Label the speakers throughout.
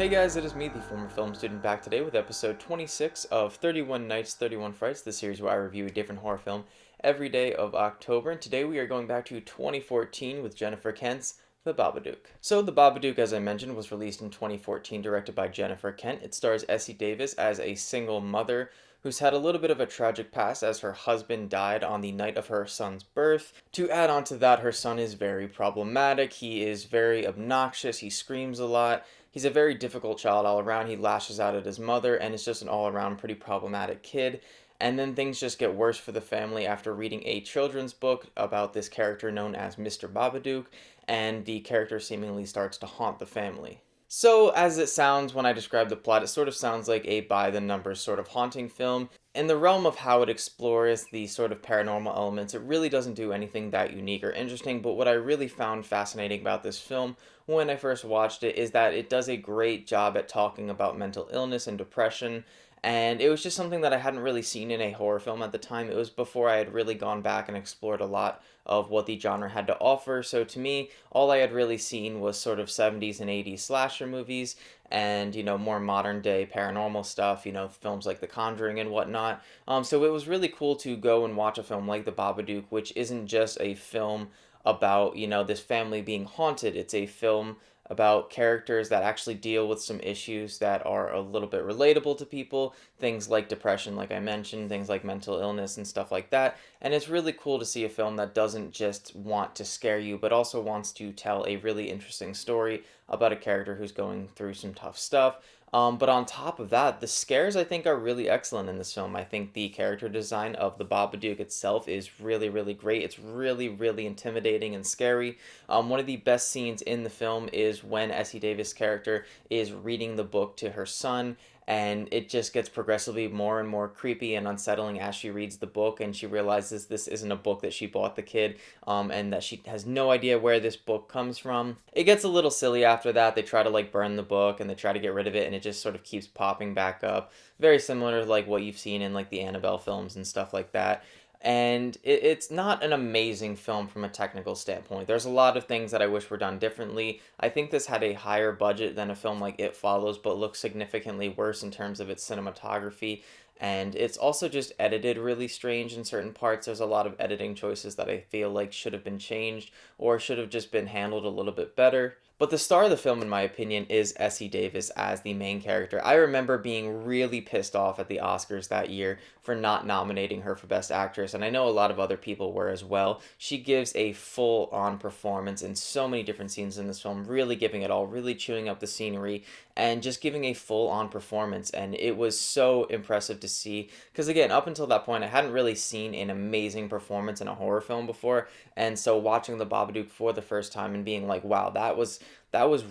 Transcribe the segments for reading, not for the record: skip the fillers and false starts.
Speaker 1: Hey guys, it is me, the former film student, back today with episode 26 of 31 Nights, 31 Frights, the series where I review a different horror film every day of October. And today we are going back to 2014 with Jennifer Kent's The Babadook. So, The Babadook, as I mentioned, was released in 2014, directed by Jennifer Kent. It stars Essie Davis as a single mother who's had a little bit of a tragic past as her husband died on the night of her son's birth. To add on to that, her son is very problematic. He is very obnoxious. He screams a lot. He's a very difficult child all around. He lashes out at his mother and is just an all around pretty problematic kid. And then things just get worse for the family after reading a children's book about this character known as Mr. Babadook, and the character seemingly starts to haunt the family. So, as it sounds when I describe the plot, it sort of sounds like a by the numbers sort of haunting film. In the realm of how it explores the sort of paranormal elements, it really doesn't do anything that unique or interesting, but what I really found fascinating about this film when I first watched it is that it does a great job at talking about mental illness and depression. And it was just something that I hadn't really seen in a horror film at the time. It was before I had really gone back and explored a lot of what the genre had to offer. So to me, all I had really seen was sort of 70s and 80s slasher movies and, more modern day paranormal stuff, films like The Conjuring and whatnot. So it was really cool to go and watch a film like The Babadook, which isn't just a film about, this family being haunted. It's a film about characters that actually deal with some issues that are a little bit relatable to people, things like depression, like I mentioned, things like mental illness and stuff like that. And it's really cool to see a film that doesn't just want to scare you, but also wants to tell a really interesting story about a character who's going through some tough stuff. But on top of that, the scares I think are really excellent in this film. I think the character design of the Babadook itself is really, really great. It's really, really intimidating and scary. One of the best scenes in the film is when Essie Davis' character is reading the book to her son, and it just gets progressively more and more creepy and unsettling as she reads the book, and she realizes this isn't a book that she bought the kid, and that she has no idea where this book comes from. It gets a little silly after that. They try to burn the book and they try to get rid of it, and it just sort of keeps popping back up. Very similar to what you've seen in the Annabelle films and stuff like that. And it's not an amazing film from a technical standpoint. There's a lot of things that I wish were done differently. I think this had a higher budget than a film like It Follows, but looks significantly worse in terms of its cinematography. And it's also just edited really strange in certain parts. There's a lot of editing choices that I feel like should have been changed or should have just been handled a little bit better. But the star of the film, in my opinion, is Essie Davis as the main character. I remember being really pissed off at the Oscars that year for not nominating her for Best Actress, and I know a lot of other people were as well. She gives a full on performance in so many different scenes in this film, really giving it all, really chewing up the scenery, and just giving a full on performance. And it was so impressive to see, because again, up until that point, I hadn't really seen an amazing performance in a horror film before, and so watching The Babadook for the first time and being like, wow, that was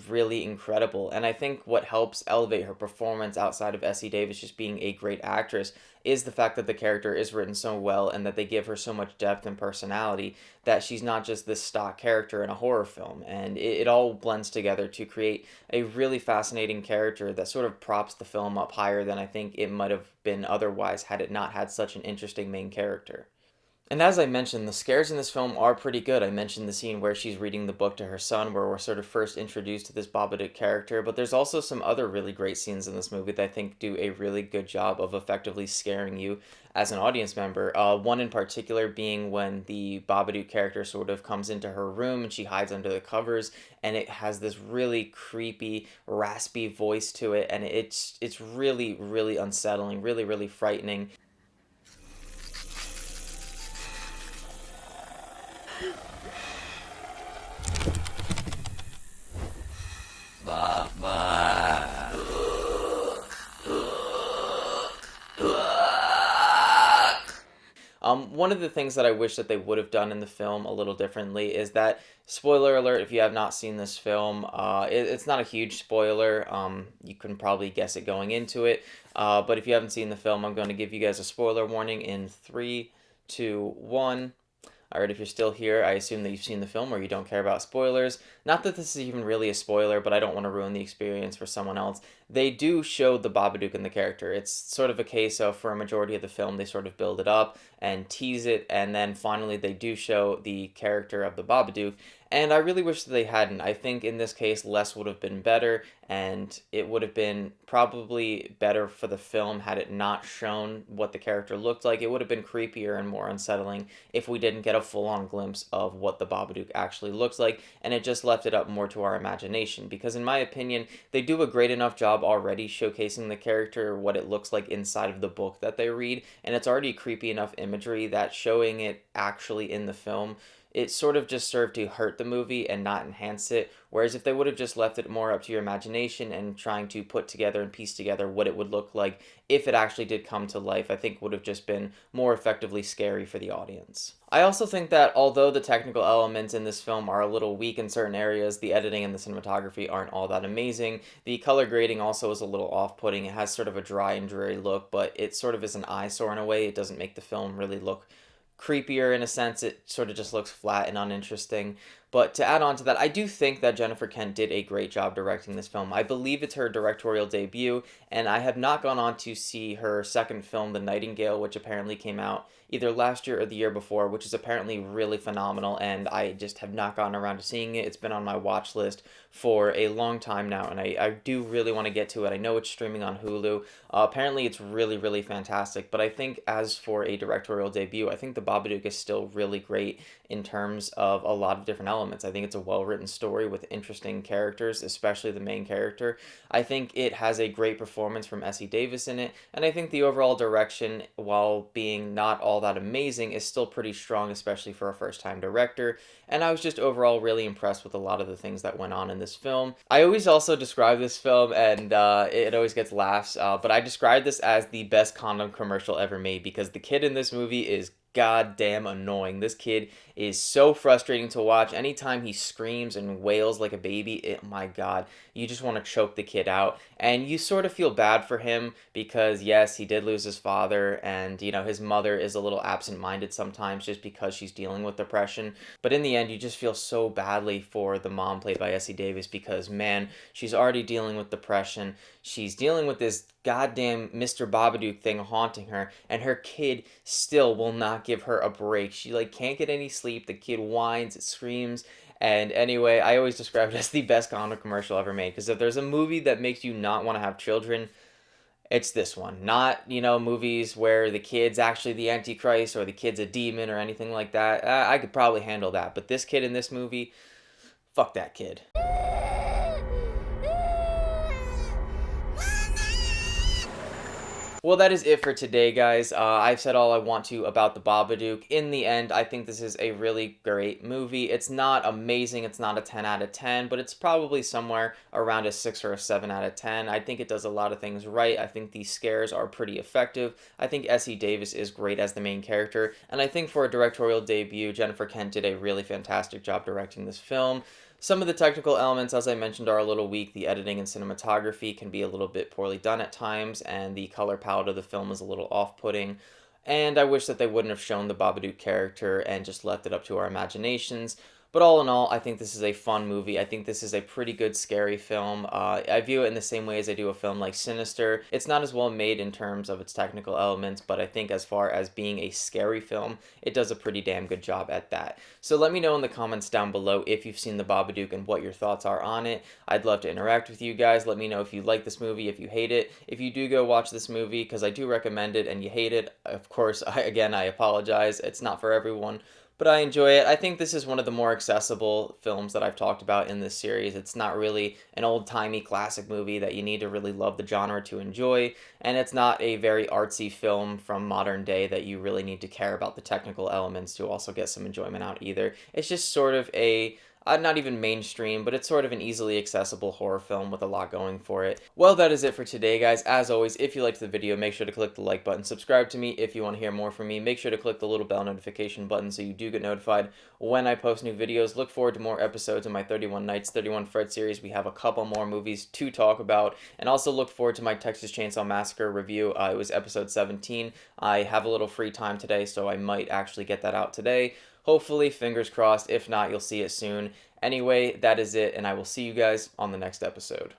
Speaker 1: really incredible. And I think what helps elevate her performance outside of Essie Davis just being a great actress is the fact that the character is written so well and that they give her so much depth and personality that she's not just this stock character in a horror film. And it all blends together to create a really fascinating character that sort of props the film up higher than I think it might have been otherwise had it not had such an interesting main character. And as I mentioned, the scares in this film are pretty good. I mentioned the scene where she's reading the book to her son, where we're sort of first introduced to this Babadook character, but there's also some other really great scenes in this movie that I think do a really good job of effectively scaring you as an audience member. One in particular being when the Babadook character sort of comes into her room and she hides under the covers, and it has this really creepy, raspy voice to it, and it's really, really unsettling, really, really frightening. One of the things that I wish that they would have done in the film a little differently is that, spoiler alert, if you have not seen this film, it's not a huge spoiler. You can probably guess it going into it. But if you haven't seen the film, I'm going to give you guys a spoiler warning in three, two, one. Alright, if you're still here, I assume that you've seen the film or you don't care about spoilers. Not that this is even really a spoiler, but I don't want to ruin the experience for someone else. they do show the Babadook in the character. It's sort of a case of, for a majority of the film, they sort of build it up and tease it, and then finally they do show the character of the Babadook. And I really wish that they hadn't. I think in this case, less would have been better, and it would have been probably better for the film had it not shown what the character looked like. It would have been creepier and more unsettling if we didn't get a full-on glimpse of what the Babadook actually looks like, and it just left it up more to our imagination. Because in my opinion, they do a great enough job already showcasing the character, what it looks like inside of the book that they read, and it's already creepy enough imagery that showing it actually in the film, it sort of just served to hurt the movie and not enhance it. Whereas if they would have just left it more up to your imagination and trying to put together and piece together what it would look like if it actually did come to life, I think would have just been more effectively scary for the audience. I also think that although the technical elements in this film are a little weak in certain areas, the editing and the cinematography aren't all that amazing. The color grading also is a little off-putting. It has sort of a dry and dreary look, but it sort of is an eyesore in a way. It doesn't make the film really look creepier in a sense. It sort of just looks flat and uninteresting. But to add on to that, I do think that Jennifer Kent did a great job directing this film. I believe it's her directorial debut, and I have not gone on to see her second film, The Nightingale, which apparently came out either last year or the year before, which is apparently really phenomenal, and I just have not gotten around to seeing it. It's been on my watch list for a long time now, and I do really want to get to it. I know it's streaming on Hulu. Apparently it's really, really fantastic, but I think as for a directorial debut, I think The Babadook is still really great in terms of a lot of different elements. I think it's a well-written story with interesting characters, especially the main character. I think it has a great performance from Essie Davis in it, and I think the overall direction, while being not all that amazing, is still pretty strong, especially for a first-time director, and I was just overall really impressed with a lot of the things that went on in this film. I always also describe this film, and it always gets laughs, but I describe this as the best condom commercial ever made, because the kid in this movie is goddamn annoying. This kid is so frustrating to watch. Anytime he screams and wails like a baby, my god, you just want to choke the kid out. And you sort of feel bad for him because, yes, he did lose his father, and, you know, his mother is a little absent-minded sometimes just because she's dealing with depression. But in the end, you just feel so badly for the mom played by Essie Davis because, man, she's already dealing with depression. She's dealing with this goddamn Mr. Babadook thing haunting her, and her kid still will not give her a break. She like can't get any sleep. The kid whines, it screams. And anyway, I always describe it as the best condom commercial ever made, because if there's a movie that makes you not want to have children, it's this one. Not, you know, movies where the kid's actually the Antichrist or the kid's a demon or anything like that. I could probably handle that. But this kid in this movie, fuck that kid. Well, that is it for today, guys. I've said all I want to about The Babadook. In the end, I think this is a really great movie. It's not amazing, it's not a 10 out of 10, but it's probably somewhere around a 6 or a 7 out of 10. I think it does a lot of things right. I think these scares are pretty effective. I think Essie Davis is great as the main character, and I think for a directorial debut, Jennifer Kent did a really fantastic job directing this film. Some of the technical elements, as I mentioned, are a little weak. The editing and cinematography can be a little bit poorly done at times, and the color palette of the film is a little off-putting. And I wish that they wouldn't have shown the Babadook character and just left it up to our imaginations. But all in all, I think this is a fun movie. I think this is a pretty good scary film. I view it in the same way as I do a film like Sinister. It's not as well made in terms of its technical elements, but I think as far as being a scary film, it does a pretty damn good job at that. So let me know in the comments down below if you've seen The Babadook and what your thoughts are on it. I'd love to interact with you guys. Let me know if you like this movie, if you hate it. If you do go watch this movie, because I do recommend it, and you hate it, of course, again, I apologize. It's not for everyone, but I enjoy it. I think this is one of the more accessible films that I've talked about in this series. It's not really an old-timey classic movie that you need to really love the genre to enjoy, and it's not a very artsy film from modern day that you really need to care about the technical elements to also get some enjoyment out either. It's just sort of a not even mainstream, but it's sort of an easily accessible horror film with a lot going for it. Well, that is it for today, guys. As always, if you liked the video, make sure to click the like button. Subscribe to me if you want to hear more from me. Make sure to click the little bell notification button so you do get notified when I post new videos. Look forward to more episodes of my 31 Nights, 31 Frights series. We have a couple more movies to talk about. And also look forward to my Texas Chainsaw Massacre review. It was episode 17. I have a little free time today, so I might actually get that out today. Hopefully, fingers crossed. If not, you'll see it soon. Anyway, that is it, and I will see you guys on the next episode.